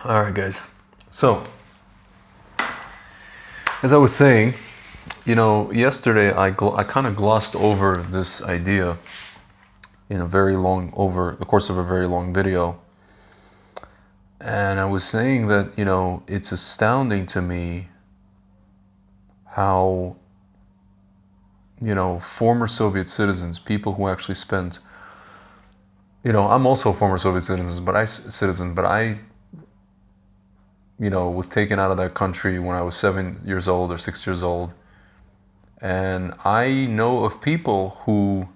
All right, guys. So, as I was saying, yesterday I kind of glossed over this idea over the course of a very long video. And I was saying that, it's astounding to me how, former Soviet citizens, people who actually spent, I'm also a former Soviet citizen, but I was taken out of that country when I was 7 years old or 6 years old. And I know of people who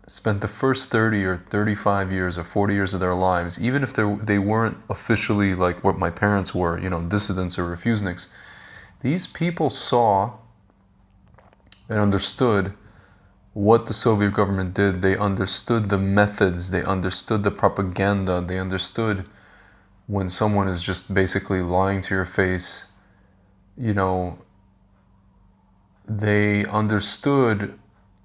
spent the first 30 or 35 years or 40 years of their lives, even if they weren't officially like what my parents were, dissidents or refuseniks. These people saw and understood what the Soviet government did. They understood the methods, they understood the propaganda, they understood when someone is just basically lying to your face. They understood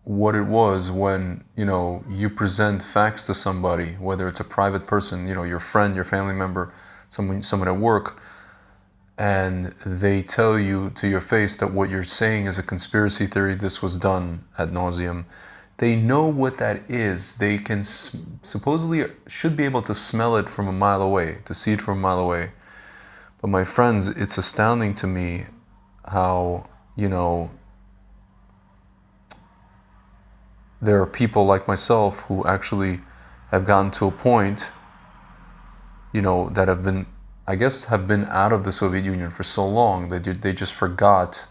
what it was when, you present facts to somebody, whether it's a private person, your friend, your family member, someone at work, and they tell you to your face that what you're saying is a conspiracy theory, this was done ad nauseum. They know what that is. They can supposedly should be able to smell it from a mile away, to see it from a mile away. But my friends, it's astounding to me how, there are people like myself who actually have gotten to a point, that have been out of the Soviet Union for so long that they just forgot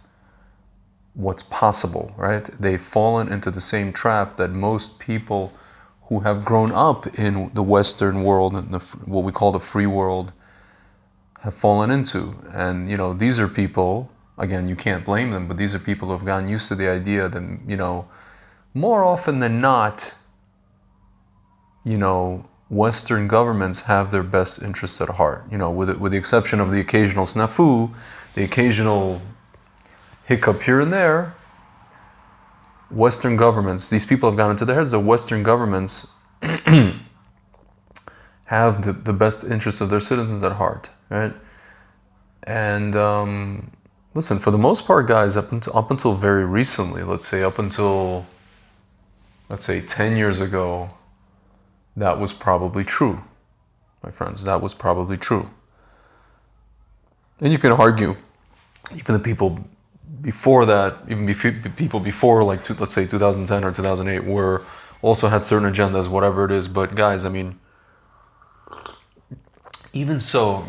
what's possible, right? They've fallen into the same trap that most people who have grown up in the Western world and what we call the free world have fallen into. And, these are people, again, you can't blame them, but these are people who have gotten used to the idea that, more often than not, Western governments have their best interests at heart. With the exception of the occasional snafu, the occasional hiccup here and there, Western governments, these people have gone into their heads that Western governments have the best interests of their citizens at heart, right? And listen, for the most part, guys, up until very recently, let's say 10 years ago, that was probably true, my friends. That was probably true. And you can argue, even the people before that, people before let's say 2010 or 2008 also had certain agendas, whatever it is. But guys, even so,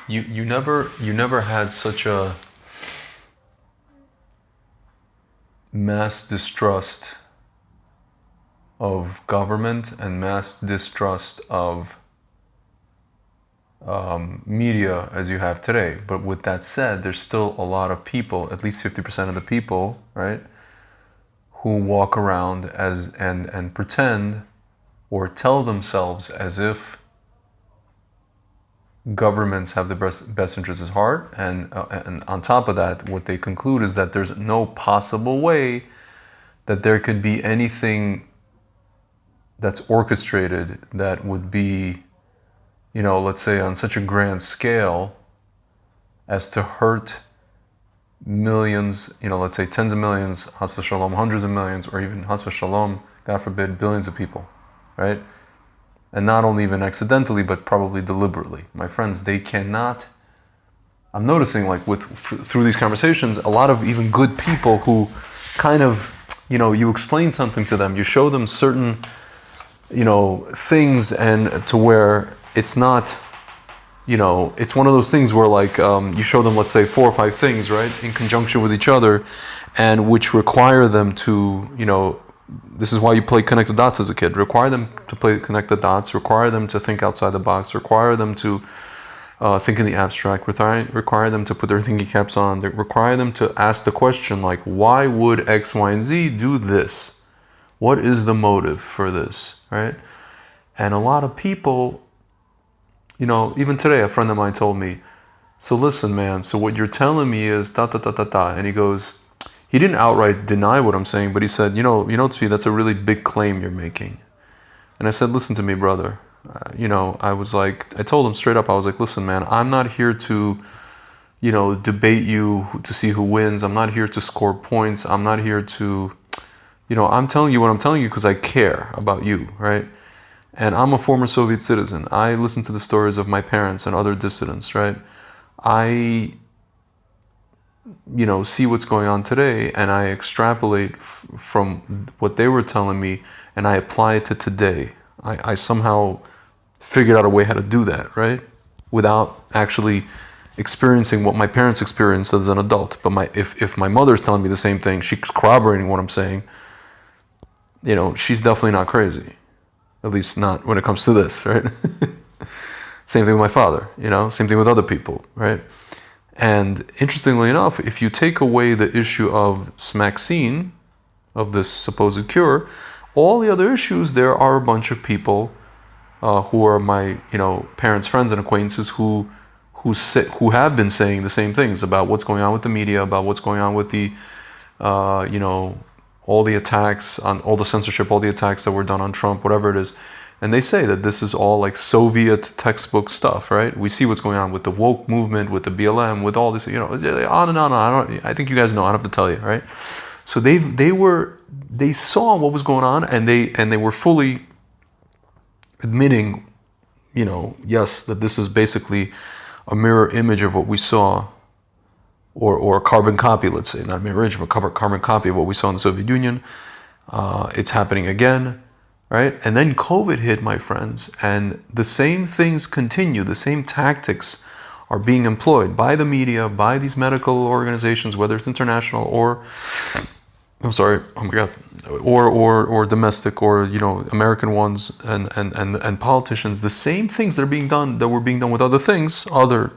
you never had such a mass distrust of government and mass distrust of media as you have today. But with that said, there's still a lot of people, at least 50% of the people, right, who walk around and pretend or tell themselves as if governments have the best interests at heart, and on top of that, what they conclude is that there's no possible way that there could be anything that's orchestrated that would be, let's say on such a grand scale as to hurt millions, let's say tens of millions, has v'shalom, hundreds of millions, or even has v'shalom, God forbid, billions of people, right? And not only even accidentally, but probably deliberately. My friends, they cannot. I'm noticing, through these conversations, a lot of even good people who kind of, you explain something to them, you show them certain, things, and to where it's not, it's one of those things where you show them, let's say 4 or 5 things, right, in conjunction with each other, and which require them to, this is why you play connect the dots as a kid, require them to play connect the dots, require them to think outside the box, require them to think in the abstract, require them to put their thinking caps on, require them to ask the question why would X, Y, and Z do this? What is the motive for this, right? And a lot of people, even today, a friend of mine told me, so listen, man, so what you're telling me is ta-ta-ta-ta-ta. And he goes, he didn't outright deny what I'm saying, but he said, Tzvi, that's a really big claim you're making. And I said, listen to me, brother. I was like, I told him straight up, I was like, listen, man, I'm not here to, debate you to see who wins. I'm not here to score points. I'm not here to, I'm telling you what I'm telling you because I care about you, right? And I'm a former Soviet citizen. I listen to the stories of my parents and other dissidents, right? I, see what's going on today, and I extrapolate from what they were telling me, and I apply it to today. I somehow figured out a way how to do that, right? Without actually experiencing what my parents experienced as an adult. But if my mother's telling me the same thing, she's corroborating what I'm saying, she's definitely not crazy. At least not when it comes to this, right? Same thing with my father, same thing with other people, right? And interestingly enough, if you take away the issue of vaccine, of this supposed cure, all the other issues, there are a bunch of people who are my, parents, friends, and acquaintances who have been saying the same things about what's going on with the media, about what's going on with the, all the attacks on all the censorship, all the attacks that were done on Trump, whatever it is. And they say that this is all like Soviet textbook stuff, right? We see what's going on with the woke movement, with the BLM, with all this, on and on. I think you guys know. I don't have to tell you, right? So they saw what was going on, and they were fully admitting, yes, that this is basically a mirror image of what we saw, or a carbon copy, let's say, not mirror image, but carbon copy of what we saw in the Soviet Union. It's happening again. Right? And then COVID hit, my friends, and the same things continue. The same tactics are being employed by the media, by these medical organizations, whether it's international or, I'm sorry, oh my God, or domestic, or American ones, and politicians. The same things that were being done with other things, other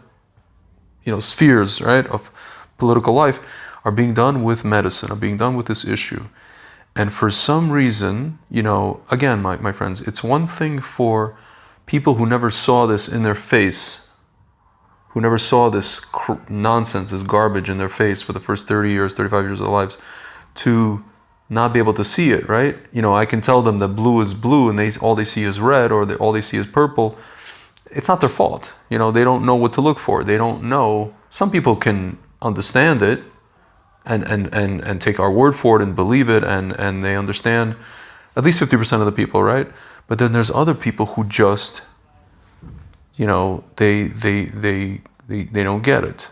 spheres, right, of political life, are being done with medicine, are being done with this issue. And for some reason, again, my friends, it's one thing for people who never saw this in their face, who never saw this nonsense, this garbage in their face for the first 30 years, 35 years of their lives, to not be able to see it, right? I can tell them that blue is blue and all they see is red, or all they see is purple. It's not their fault. They don't know what to look for. They don't know. Some people can understand it, and take our word for it and believe it, and they understand, at least 50% of the people, right? But then there's other people who just, they don't get it.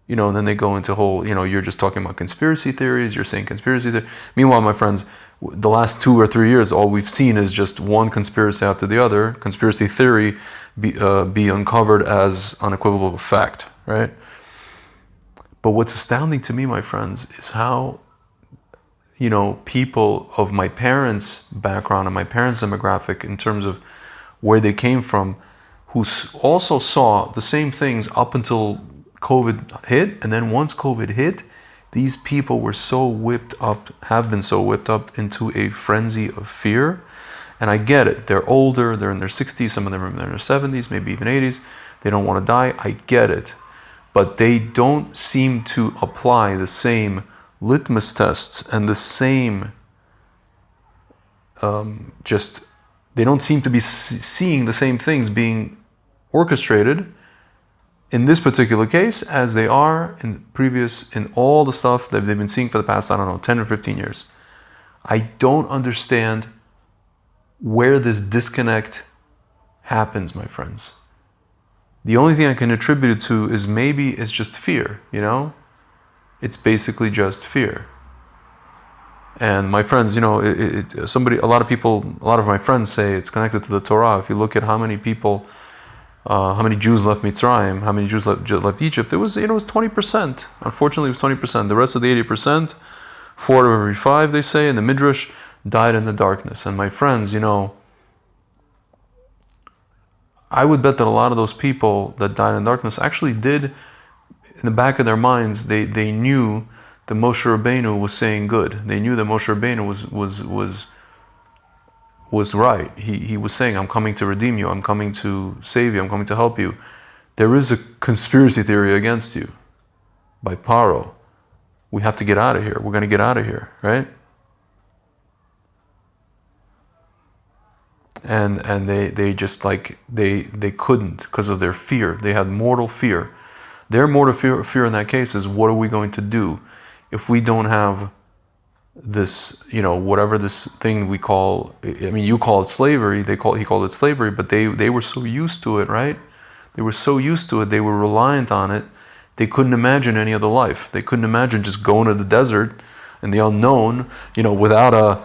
And then they go into whole, you're just talking about conspiracy theories, you're saying conspiracy theories. Meanwhile, my friends, the last 2 or 3 years, all we've seen is just one conspiracy after the other, conspiracy theory be uncovered as unequivocal fact, right? But what's astounding to me, my friends, is how, people of my parents' background and my parents' demographic, in terms of where they came from, who also saw the same things up until COVID hit. And then once COVID hit, these people were have been so whipped up into a frenzy of fear. And I get it. They're older. They're in their 60s. Some of them are in their 70s, maybe even 80s. They don't want to die. I get it. But they don't seem to apply the same litmus tests and the same, they don't seem to be seeing the same things being orchestrated in this particular case as they are in all the stuff that they've been seeing for the past, 10 or 15 years. I don't understand where this disconnect happens, my friends. The only thing I can attribute it to is maybe it's just fear, It's basically just fear. And my friends, a lot of my friends say it's connected to the Torah. If you look at how many people, how many Jews left Mitzrayim, how many Jews left Egypt, it was 20%. Unfortunately, it was 20%. The rest of the 80%, 4 out of every 5, they say, in the Midrash, died in the darkness. And my friends, I would bet that a lot of those people that died in darkness actually did, in the back of their minds, they knew that Moshe Rabbeinu was saying good. They knew that Moshe Rabbeinu was right. He was saying, I'm coming to redeem you, I'm coming to save you, I'm coming to help you. There is a conspiracy theory against you by Paro. We have to get out of here. We're going to get out of here, right? and they just like they couldn't because of their fear. They had mortal fear. Their mortal fear in that case is, what are we going to do if we don't have this, whatever this thing we call, I mean, you call it slavery, he called it slavery, but they were so used to it, right? They were so used to it, they were reliant on it, they couldn't imagine any other life. They couldn't imagine just going to the desert in the unknown, without a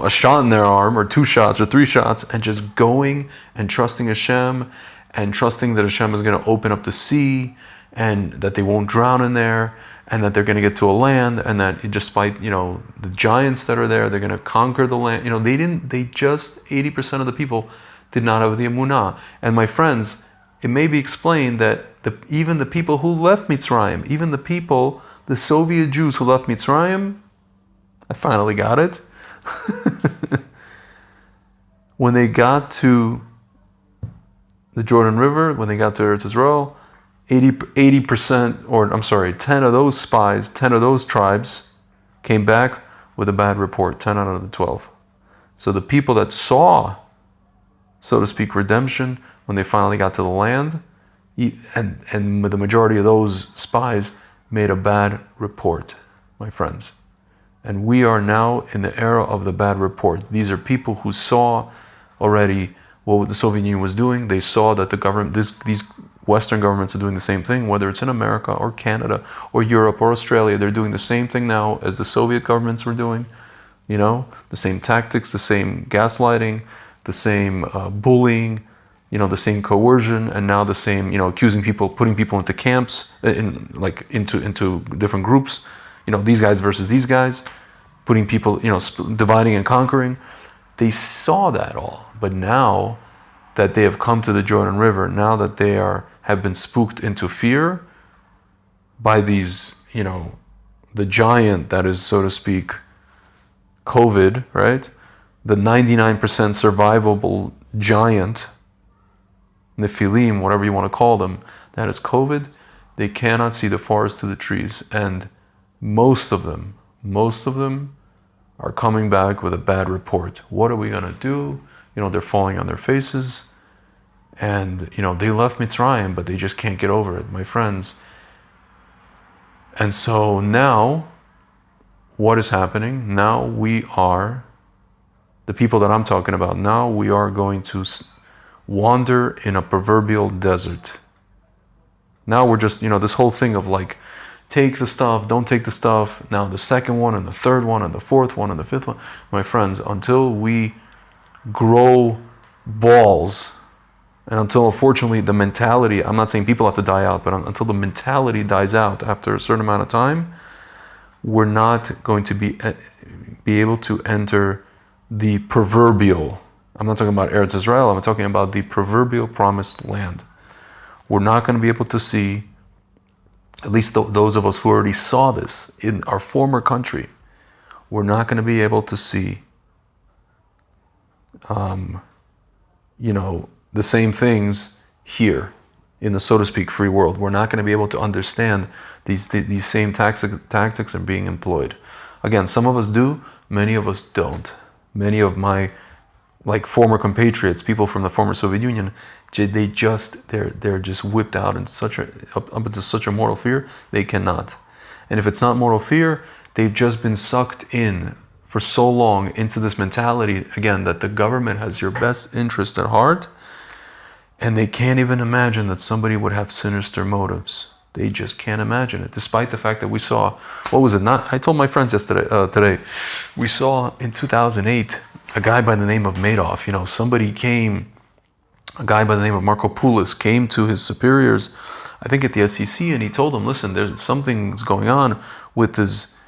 shot in their arm, or 2 shots or 3 shots, and just going and trusting Hashem, and trusting that Hashem is going to open up the sea, and that they won't drown in there, and that they're going to get to a land, and that despite, the giants that are there, they're going to conquer the land. They just, 80% of the people did not have the emunah. And my friends, it may be explained that even the people who left Mitzrayim, even the Soviet Jews who left Mitzrayim, I finally got it, when they got to the Jordan River, when they got to Eretz Israel, 80%, or I'm sorry, 10 of those spies, 10 of those tribes came back with a bad report, 10 out of the 12. So the people that saw, so to speak, redemption, when they finally got to the land, and the majority of those spies made a bad report, my friends. And we are now in the era of the bad report. These are people who saw already what the Soviet Union was doing. They saw that the government, these Western governments are doing the same thing, whether it's in America or Canada or Europe or Australia. They're doing the same thing now as the Soviet governments were doing. The same tactics, the same gaslighting, the same bullying, the same coercion, and now the same, accusing people, putting people into camps, into different groups. These guys versus these guys, putting people, dividing and conquering. They saw that all, but now that they have come to the Jordan River, now that they have been spooked into fear by these, the giant that is, so to speak, COVID, right? The 99% survivable giant, Nephilim, whatever you want to call them, that is COVID. They cannot see the forest to the trees, and most of them are coming back with a bad report. What are we going to do? They're falling on their faces. And, they left Mitzrayim, but they just can't get over it, my friends. And so now, what is happening? Now we are, the people that I'm talking about, now we are going to wander in a proverbial desert. Now we're just, this whole thing of like, take the stuff, don't take the stuff. Now the second one, and the third one, and the fourth one, and the fifth one. My friends, until we grow balls, and until, unfortunately, the mentality, I'm not saying people have to die out, but until the mentality dies out after a certain amount of time, we're not going to be able to enter the proverbial, I'm not talking about Eretz Israel, I'm talking about the proverbial promised land. We're not going to be able to see, at least those of us who already saw this in our former country, we're not going to be able to see, the same things here in the, so to speak, free world. We're not going to be able to understand these same tactics are being employed. Again, some of us do, many of us don't. Many of my former compatriots, people from the former Soviet Union, they're just whipped out in up into such a mortal fear, they cannot. And if it's not mortal fear, they've just been sucked in for so long into this mentality, again, that the government has your best interest at heart, and they can't even imagine that somebody would have sinister motives. They just can't imagine it, despite the fact that we saw, I told my friends today, we saw in 2008, a guy by the name of Madoff, a guy by the name of Marco Poulos came to his superiors, I think at the SEC, and he told them, listen, there's something's going on with this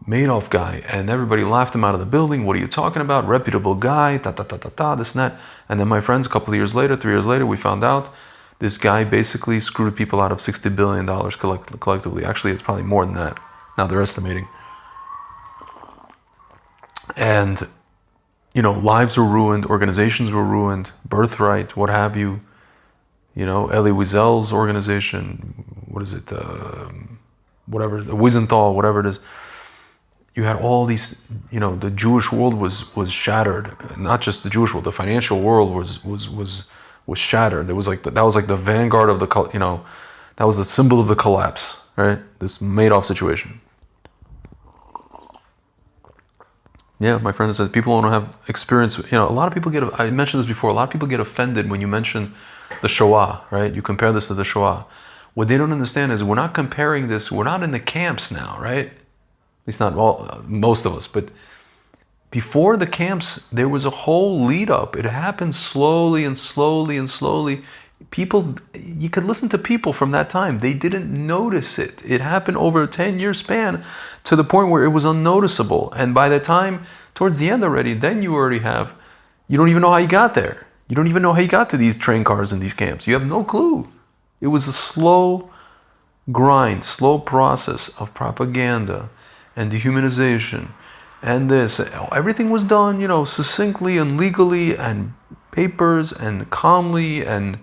Madoff guy, and everybody laughed him out of the building. What are you talking about? Reputable guy, this and that. And then my friends, 3 years later, we found out this guy basically screwed people out of $60 billion collectively. Actually, it's probably more than that. Now they're estimating. And, lives were ruined, organizations were ruined, birthright, what have you. Elie Wiesel's organization, what is it? Whatever, Wiesenthal, whatever it is. you had all these, the Jewish world was shattered. Not just the Jewish world, the financial world was shattered. It was like that was like the vanguard of that was the symbol of the collapse, right? This Madoff situation. Yeah, my friend says people don't have experience. A lot of people I mentioned this before, a lot of people get offended when you mention the Shoah, right? You compare this to the Shoah. What they don't understand is we're not comparing this, we're not in the camps now, right? At least not most of us, but before the camps, there was a whole lead up. It happened slowly and slowly and slowly. People, you could listen to people from that time. They didn't notice it. It happened over a 10-year span to the point where it was unnoticeable. And by the time, towards the end already, then you don't even know how you got there. You don't even know how you got to these train cars and these camps. You have no clue. It was a slow grind, slow process of propaganda and dehumanization. And everything was done, succinctly and legally and papers and calmly and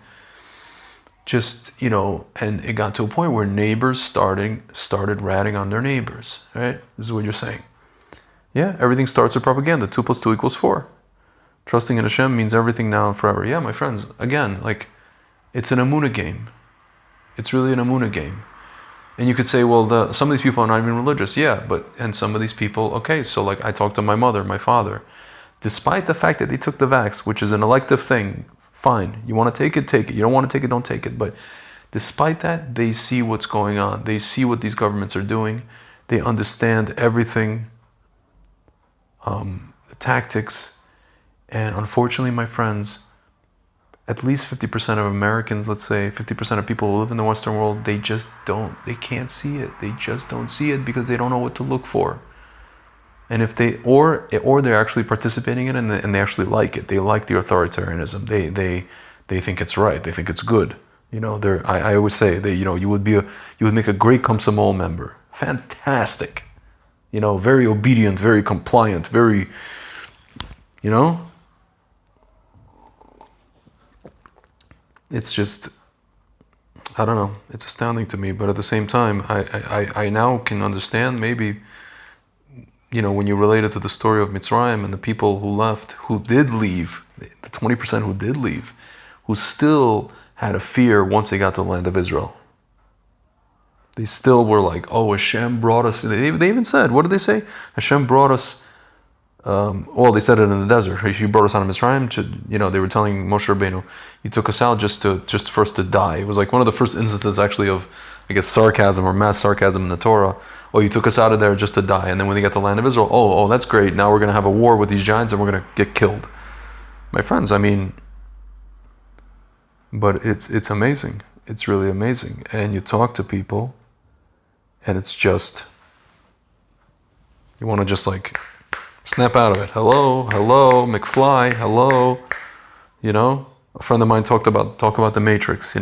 just, and it got to a point where neighbors started ratting on their neighbors, right? This is what you're saying. Yeah, everything starts with propaganda. 2 + 2 = 4. Trusting in Hashem means everything now and forever. Yeah, my friends, again, it's an emunah game. It's really an emunah game. And you could say, well, some of these people are not even religious. Yeah, and some of these people, okay, so I talked to my mother, my father. Despite the fact that they took the vax, which is an elective thing, fine. You want to take it, take it. You don't want to take it, don't take it. But despite that, they see what's going on. They see what these governments are doing. They understand everything, the tactics. And unfortunately, my friends, at least 50% of Americans, let's say 50% of people who live in the Western world, they can't see it. They just don't see it because they don't know what to look for. And if or they're actually participating in it and they actually like it. They like the authoritarianism. They think it's right. They think it's good. I always say you would make a great Komsomol member. Fantastic. Very obedient, very compliant, very, It's just, I don't know, it's astounding to me, but at the same time, I now can understand maybe, when you relate it to the story of Mitzrayim and the people who left, who did leave, the 20% who did leave, who still had a fear once they got to the land of Israel. They still were like, oh, Hashem brought us, they even said, what did they say? Hashem brought us, they said it in the desert. He brought us out of Mitzrayim. They were telling Moshe Rabbeinu, "You took us out just for us to die." It was like one of the first instances, actually, of I guess sarcasm or mass sarcasm in the Torah. Oh, you took us out of there just to die, and then when they got the land of Israel, oh, that's great. Now we're going to have a war with these giants, and we're going to get killed. My friends, but it's amazing. It's really amazing. And you talk to people, and it's just you want to just snap out of it. Hello, McFly, hello. A friend of mine talk about the Matrix,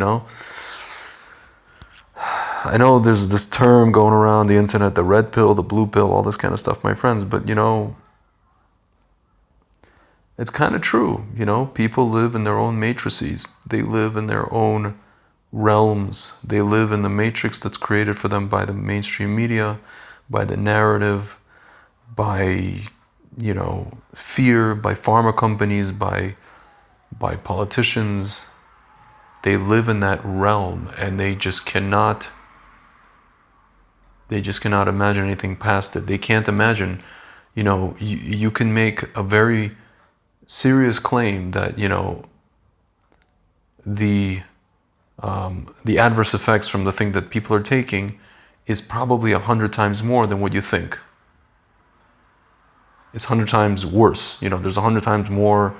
I know there's this term going around the internet, the red pill, the blue pill, all this kind of stuff, my friends, but it's kind of true, people live in their own matrices. They live in their own realms. They live in the matrix that's created for them by the mainstream media, by the narrative, by fear, by pharma companies, by politicians. They live in that realm, and they just cannot imagine anything past it. They can't imagine, you can make a very serious claim that, the adverse effects from the thing that people are taking is probably 100 times more than what you think. It's 100 times worse. There's 100 times more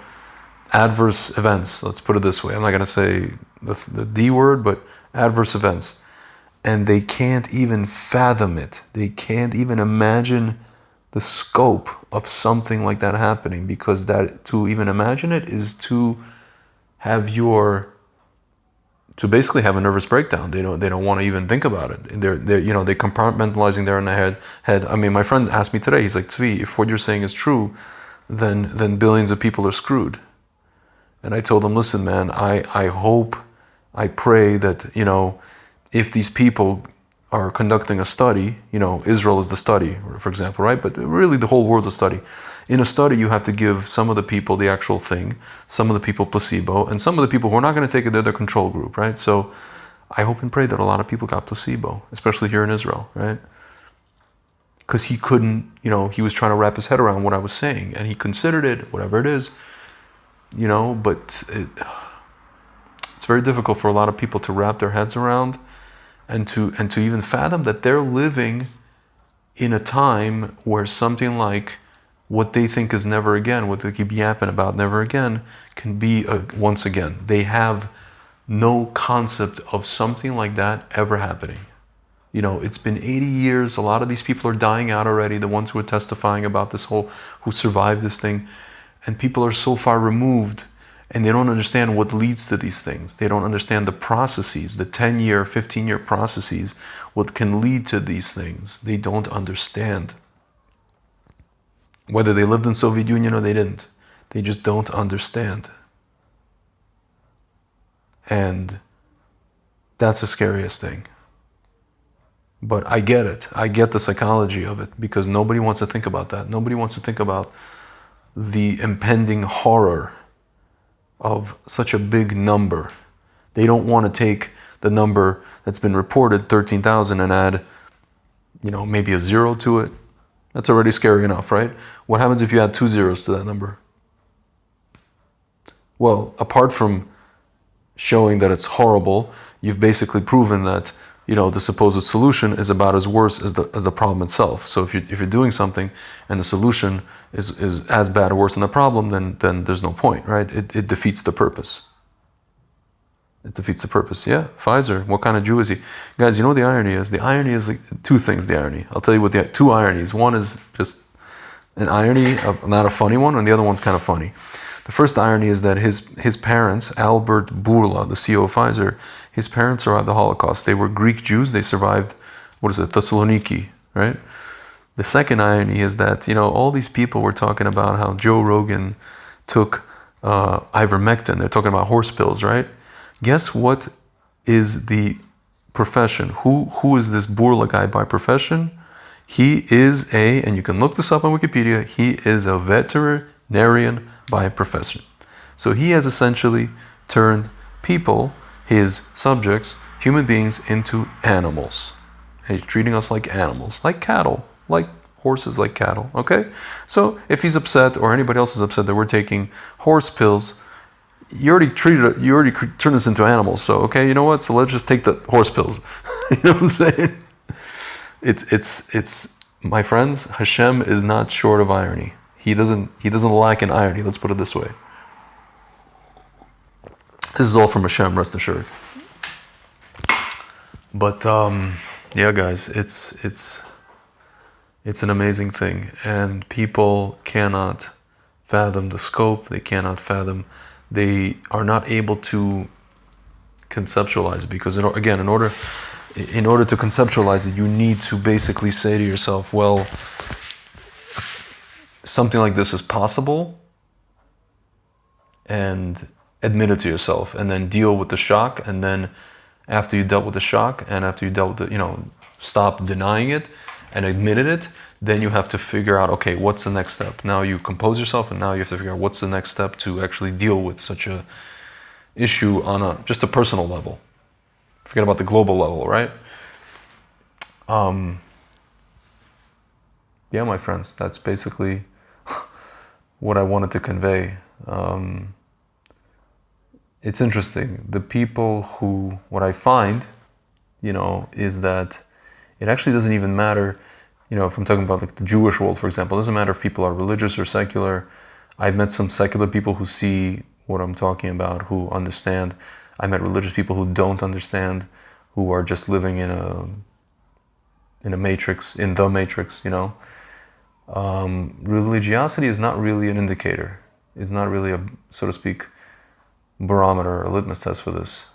adverse events. Let's put it this way. I'm not going to say the D word, but adverse events. And they can't even fathom it. They can't even imagine the scope of something like that happening, because that to even imagine it is to basically have a nervous breakdown. They don't want to even think about it. They're compartmentalizing there in the head. My friend asked me today, he's like, Tzvi, if what you're saying is true, then billions of people are screwed. And I told him, listen, man, I hope, I pray that, if these people are conducting a study, Israel is the study, for example, right? But really the whole world's a study. In a study, you have to give some of the people the actual thing, some of the people placebo, and some of the people who are not going to take it, they're the control group, right? So I hope and pray that a lot of people got placebo, especially here in Israel, right? Because he couldn't, he was trying to wrap his head around what I was saying, and he considered it, whatever it is, but it's very difficult for a lot of people to wrap their heads around and to even fathom that they're living in a time where something like what they think is never again, what they keep yapping about never again, can be once again. They have no concept of something like that ever happening. It's been 80 years. A lot of these people are dying out already, the ones who are testifying about this who survived this thing. And people are so far removed, and they don't understand what leads to these things. They don't understand the processes, the 10-year, 15-year processes, what can lead to these things. They don't understand. Whether they lived in Soviet Union or they didn't. They just don't understand. And that's the scariest thing. But I get it. I get the psychology of it, because nobody wants to think about that. Nobody wants to think about the impending horror of such a big number. They don't want to take the number that's been reported, 13,000, and add, maybe a zero to it. That's already scary enough, right? What happens if you add 2 zeros to that number? Well, apart from showing that it's horrible, you've basically proven that the supposed solution is about as worse as the problem itself. So if you're doing something and the solution is as bad or worse than the problem, then there's no point, right? It defeats the purpose. It defeats the purpose. Yeah, Pfizer. What kind of Jew is he? Guys, you know what the irony is? The irony is like two things. The irony. I'll tell you what the two ironies. One is just an irony, not a funny one, and the other one's kind of funny. The first irony is that his parents, Albert Bourla, the CEO of Pfizer, his parents survived the Holocaust. They were Greek Jews. They survived, Thessaloniki, right? The second irony is that, all these people were talking about how Joe Rogan took ivermectin. They're talking about horse pills, right? Guess what is the profession? Who is this Bourla guy by profession? He is and you can look this up on Wikipedia, he is a veterinarian by profession. So he has essentially turned people, his subjects, human beings, into animals. And he's treating us like animals, like cattle, like horses, like cattle, okay? So if he's upset, or anybody else is upset that we're taking horse pills, you already turned us into animals. So, okay, you know what? So let's just take the horse pills. You know what I'm saying? It's my friends, Hashem is not short of irony. He doesn't lack in irony, let's put it this way. This is all from Hashem, rest assured. But yeah, guys, it's an amazing thing, and people cannot fathom the scope. They cannot fathom. They are not able to conceptualize it, because in order to conceptualize it, you need to basically say to yourself, well, something like this is possible, and admit it to yourself, and then deal with the shock. And then after you dealt with the shock, and after you dealt with stop denying it and admitted it, then you have to figure out, okay, what's the next step? Now you compose yourself, and now you have to figure out what's the next step to actually deal with such a issue on just a personal level. Forget about the global level, right? Yeah, my friends, that's basically what I wanted to convey. It's interesting. The people what I find, is that it actually doesn't even matter. If I'm talking about like the Jewish world, for example, it doesn't matter if people are religious or secular. I've met some secular people who see what I'm talking about, who understand. I met religious people who don't understand, who are just living in a matrix, in the matrix, Religiosity is not really an indicator. It's not really a, so to speak, barometer or litmus test for this.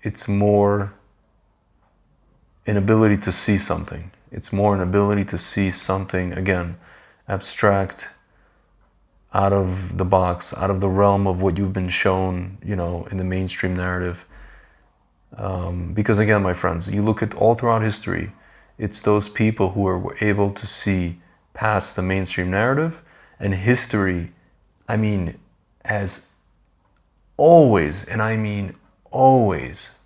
It's more an ability to see something. It's more an ability to see something, again, abstract, out of the box, out of the realm of what you've been shown, in the mainstream narrative. Because again, my friends, you look at all throughout history, it's those people who are able to see past the mainstream narrative, and history, I mean, has always, and I mean always,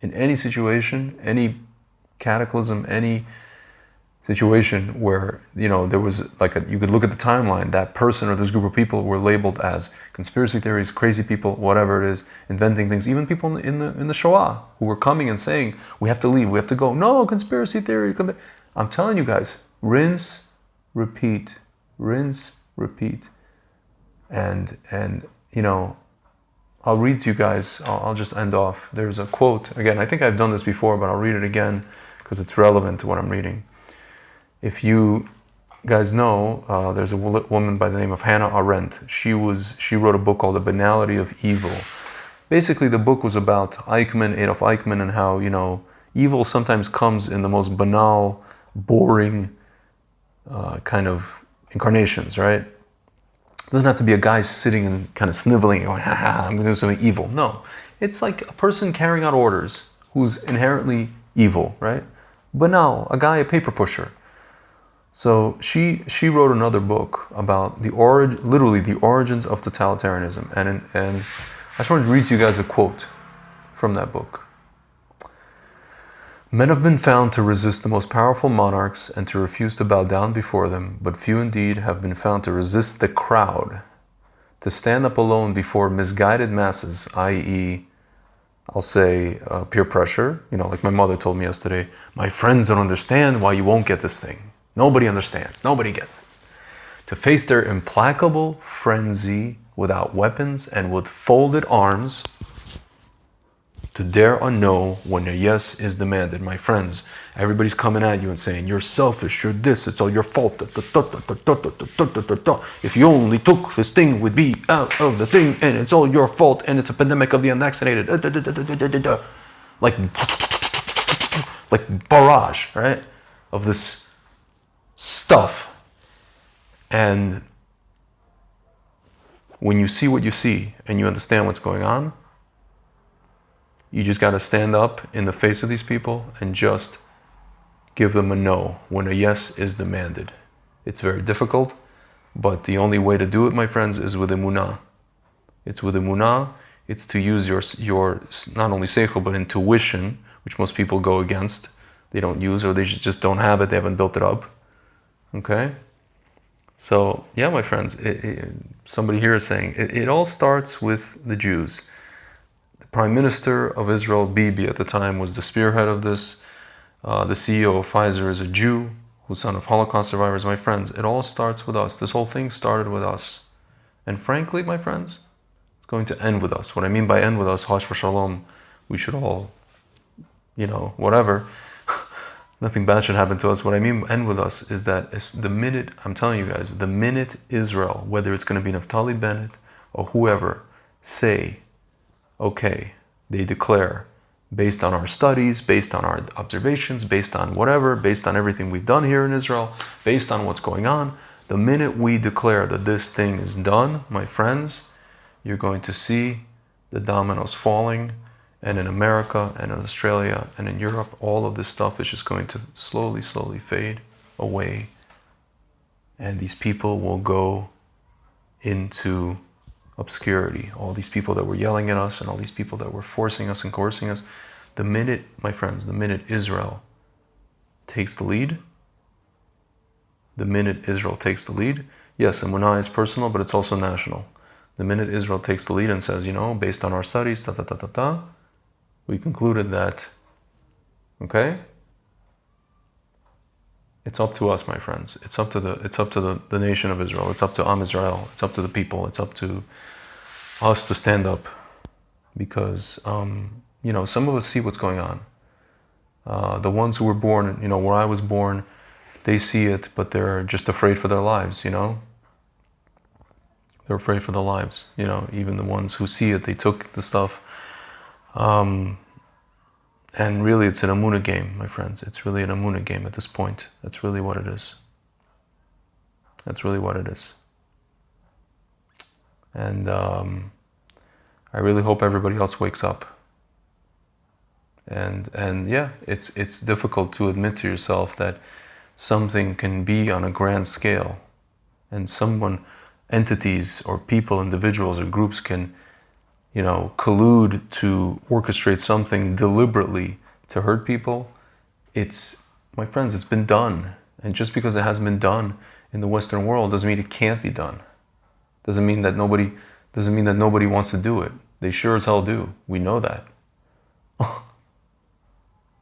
in any situation, any cataclysm, any situation where, you know, there was like you could look at the timeline, that person or this group of people were labeled as conspiracy theories, crazy people, whatever it is, inventing things. Even people in the Shoah who were coming and saying, we have to leave, we have to go. No, conspiracy theory. I'm telling you guys, rinse, repeat, rinse, repeat. And you know, I'll read to you guys, I'll just end off. There's a quote, again, I think I've done this before, but I'll read it again because it's relevant to what I'm reading. If you guys know, there's a woman by the name of Hannah Arendt. She wrote a book called The Banality of Evil. Basically, the book was about Adolf Eichmann, and how, you know, evil sometimes comes in the most banal, boring kind of incarnations, right? It doesn't have to be a guy sitting and kind of sniveling, going, ha ha, I'm going to do something evil. No, it's like a person carrying out orders who's inherently evil, right? Banal, a guy, a paper pusher. So she wrote another book about literally the origins of totalitarianism, and I just wanted to read to you guys a quote from that book. Men have been found to resist the most powerful monarchs and to refuse to bow down before them, but few indeed have been found to resist the crowd, to stand up alone before misguided masses, i.e., I'll say peer pressure. You know, like my mother told me yesterday, my friends don't understand why you won't get this thing. Nobody understands. Nobody gets it. To face their implacable frenzy without weapons and with folded arms, to dare a no when a yes is demanded. My friends, everybody's coming at you and saying, you're selfish, you're this, it's all your fault. If you only took this thing, we'd be out of the thing, and it's all your fault, and it's a pandemic of the unvaccinated. Like barrage, right? Of this stuff. And when you see what you see and you understand what's going on, you just got to stand up in the face of these people and just give them a no when a yes is demanded. It's very difficult, but the only way to do it, my friends, is with emunah. It's with emunah. It's to use your not only seichel but intuition, which most people go against. They don't use, or they just don't have it. They haven't built it up. Okay? So, yeah, my friends, somebody here is saying, it all starts with the Jews. The Prime Minister of Israel, Bibi, at the time, was the spearhead of this. The CEO of Pfizer is a Jew, who's son of Holocaust survivors. My friends, it all starts with us. This whole thing started with us. And frankly, my friends, it's going to end with us. What I mean by end with us, Hash v'Shalom, we should all, you know, whatever. Nothing bad should happen to us. What I mean end with us is that the minute, I'm telling you guys, the minute Israel, whether it's going to be Naftali Bennett or whoever, say, okay, they declare, based on our studies, based on our observations, based on whatever, based on everything we've done here in Israel, based on what's going on, the minute we declare that this thing is done, my friends, you're going to see the dominoes falling. And in America, and in Australia, and in Europe, all of this stuff is just going to slowly, slowly fade away. And these people will go into obscurity. All these people that were yelling at us, and all these people that were forcing us and coercing us. The minute, my friends, the minute Israel takes the lead, yes, emunah is personal, but it's also national. The minute Israel takes the lead and says, you know, based on our studies, we concluded that, okay, it's up to us, my friends. It's up to the nation of Israel. It's up to Am Israel. It's up to the people. It's up to us to stand up, because you know, some of us see what's going on. The ones who were born, you know, where I was born, they see it, but they're just afraid for their lives. You know, they're afraid for their lives. You know, even the ones who see it, they took the stuff. And really, it's an emunah game, my friends. It's really an emunah game at this point. That's really what it is. That's really what it is. And I really hope everybody else wakes up. And yeah, it's difficult to admit to yourself that something can be on a grand scale, and entities or people, individuals or groups can, collude to orchestrate something deliberately to hurt people. My friends, it's been done. And just because it hasn't been done in the Western world doesn't mean it can't be done. Doesn't mean that nobody wants to do it. They sure as hell do. We know that.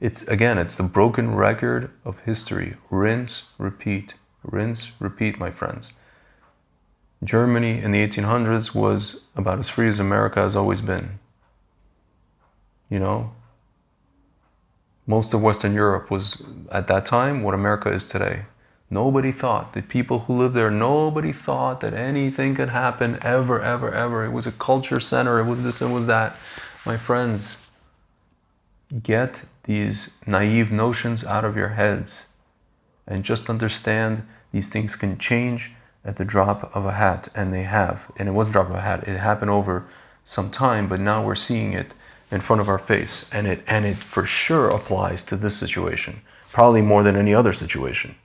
It's the broken record of history. Rinse, repeat, my friends. Germany in the 1800s was about as free as America has always been. Most of Western Europe was, at that time, what America is today. Nobody thought, the people who lived there, nobody thought that anything could happen ever, ever, ever. It was a culture center, it was this, it was that. My friends, get these naive notions out of your heads and just understand these things can change at the drop of a hat, and they have. And it was a drop of a hat. It happened over some time, but now we're seeing it in front of our face, and it for sure applies to this situation, probably more than any other situation.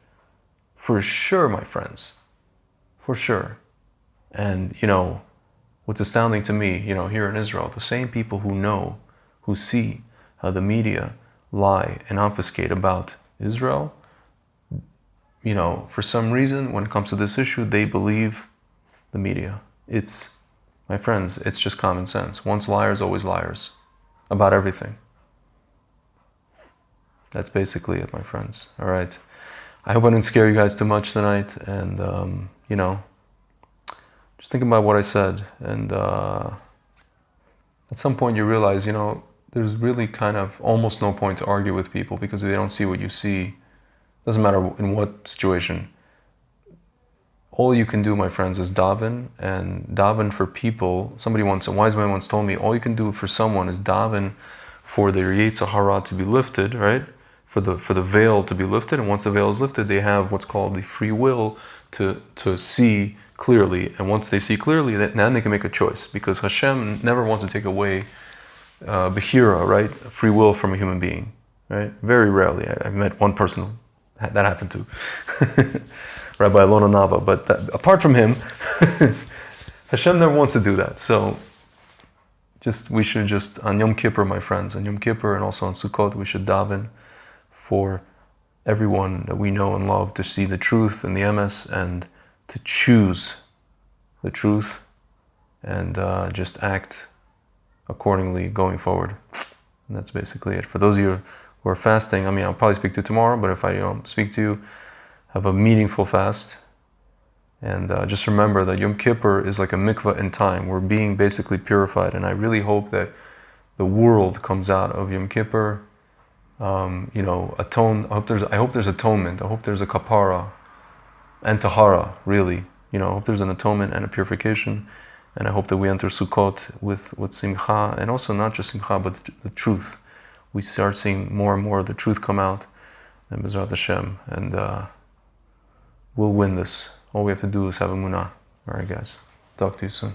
For sure, my friends. For sure. And, what's astounding to me, here in Israel, the same people who see how the media lie and obfuscate about Israel, for some reason, when it comes to this issue, they believe the media. My friends, it's just common sense. Once liars, always liars. About everything. That's basically it, my friends. All right. I hope I didn't scare you guys too much tonight. And, just think about what I said. And at some point you realize, there's really kind of almost no point to argue with people because they don't see what you see. Doesn't matter in what situation. All you can do, my friends, is daven, and daven for people. A wise man once told me, all you can do for someone is daven for their Yetzer Hara to be lifted, right? For the veil to be lifted, and once the veil is lifted, they have what's called the free will to see clearly. And once they see clearly, then they can make a choice, because Hashem never wants to take away Behira, right? Free will from a human being, right? Very rarely. I've met one person that happened to. Rabbi Alona Nava, but apart from him, Hashem never wants to do that. So we should just, on Yom Kippur, my friends, on Yom Kippur and also on Sukkot, we should daven for everyone that we know and love to see the truth and the emes, and to choose the truth, and just act accordingly going forward. And that's basically it. For those of you who are fasting, I'll probably speak to you tomorrow, but if I don't speak to you, have a meaningful fast. And just remember that Yom Kippur is like a mikvah in time. We're being basically purified. And I really hope that the world comes out of Yom Kippur, I hope there's atonement. I hope there's a kapara and tahara, really. I hope there's an atonement and a purification. And I hope that we enter Sukkot with simcha, and also not just simcha, but the truth. We start seeing more and more of the truth come out, and B'ezrat Hashem, and we'll win this. All we have to do is have emunah. All right, guys. Talk to you soon.